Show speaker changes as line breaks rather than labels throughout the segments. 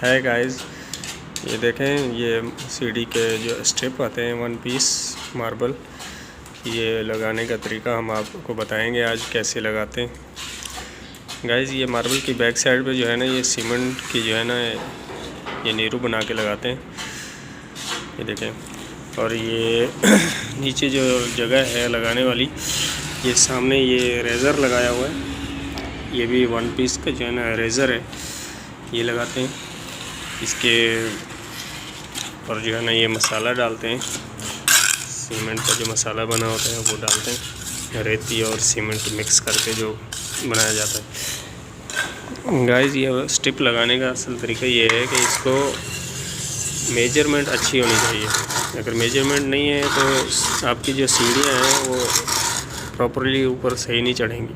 है गाइस, ये देखें, ये सीढ़ी के जो स्टेप आते हैं 1 पीस मार्बल, ये लगाने का तरीका हम आपको बताएंगे आज कैसे लगाते हैं। गाइस ये मार्बल की बैक साइड पे जो है ना, ये सीमेंट की जो है ना, ये नीरू बना के लगाते हैं, ये देखें। और ये नीचे जो जगह है लगाने वाली, ये सामने ये रेज़र लगाया हुआ है, ये भी 1 पीस का जो है ना रेज़र है, ये लगाते हैं इसके। और जो है ना ये मसाला डालते हैं, सीमेंट का जो मसाला बना होता है वो डालते हैं, रेती और सीमेंट मिक्स करके जो बनाया जाता है। गाइस ये स्टिप लगाने का असल तरीका ये है कि इसको मेजरमेंट अच्छी होनी चाहिए। अगर मेजरमेंट नहीं है तो आपकी जो सीढ़ियाँ हैं वो प्रॉपरली ऊपर सही नहीं चढ़ेंगी।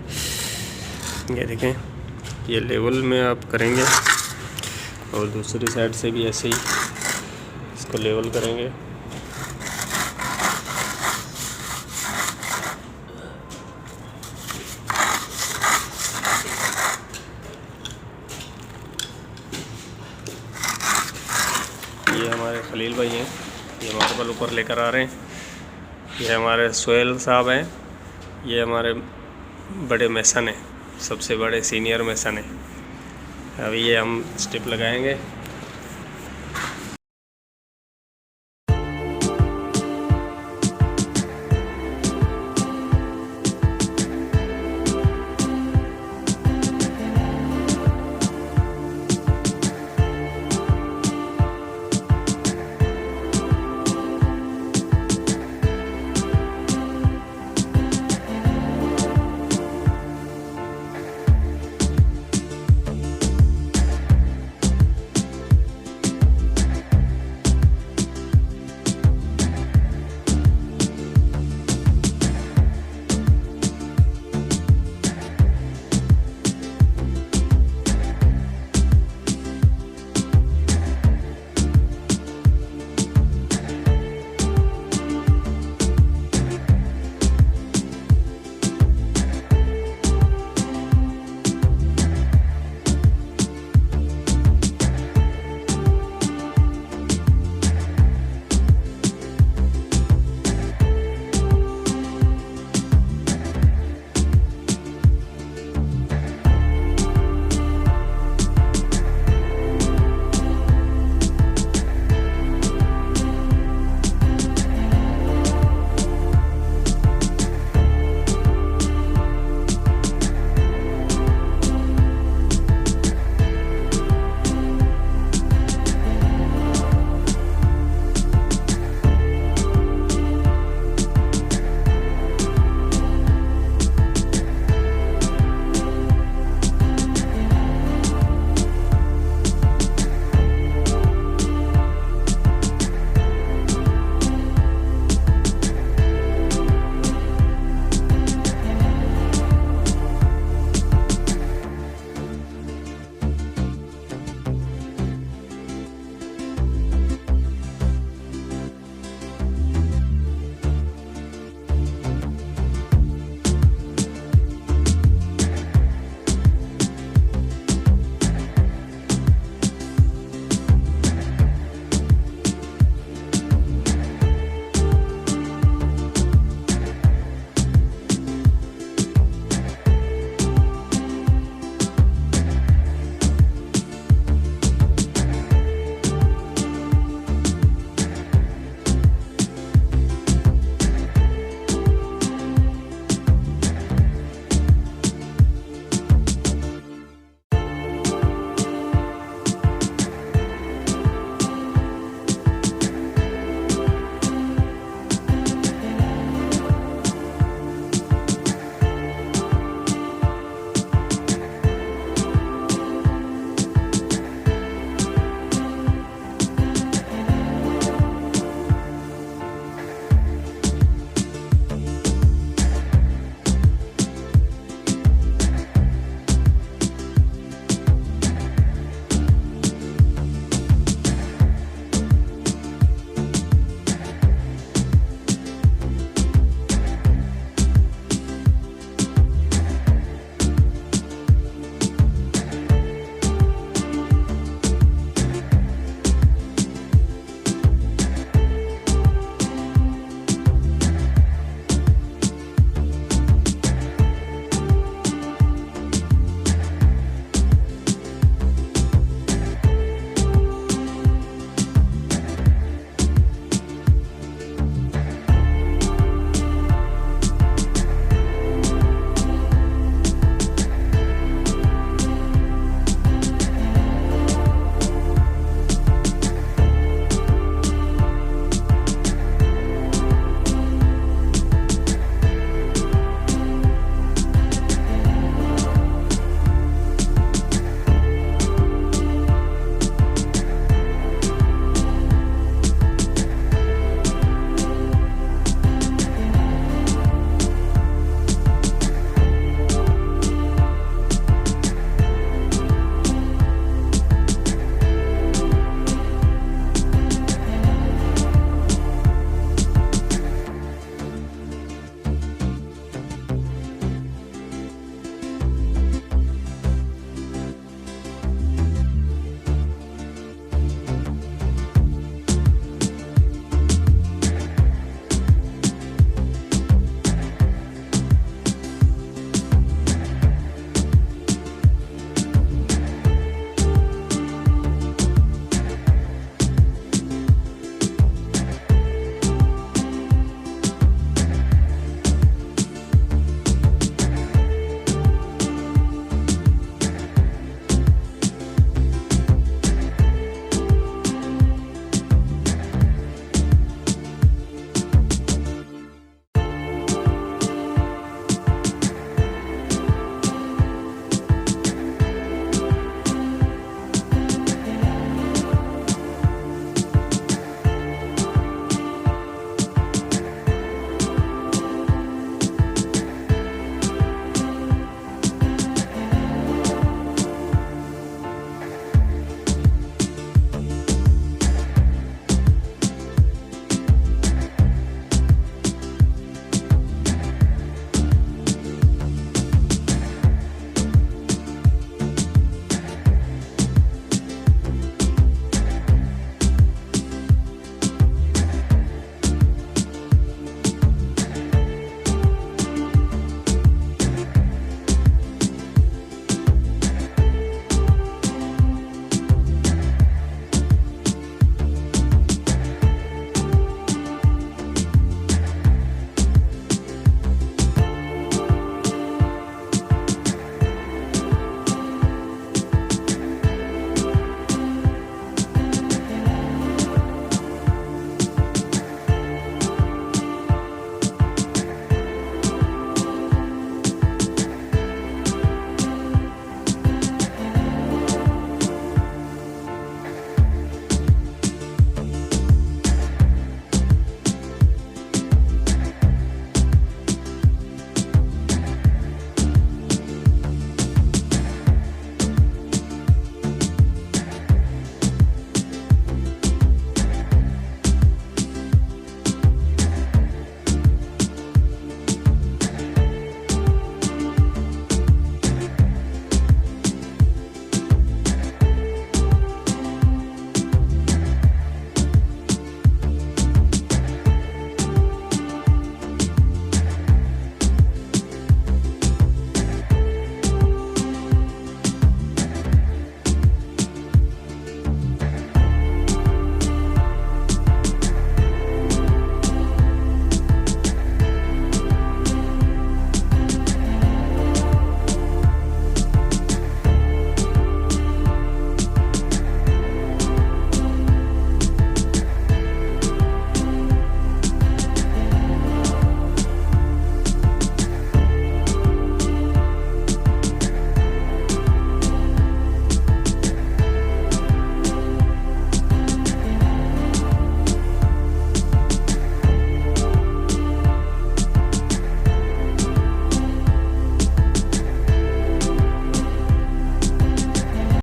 ये देखें, ये लेवल में आप करेंगे और दूसरी साइड से भी ऐसे ही इसको लेवल करेंगे। ये हमारे खलील भाई हैं, ये मार्बल ऊपर लेकर आ रहे हैं। ये हमारे सोहेल साहब हैं, ये हमारे बड़े मेसन हैं, सबसे बड़े सीनियर मेसन हैं। अभी ये हम स्टिप लगाएंगे।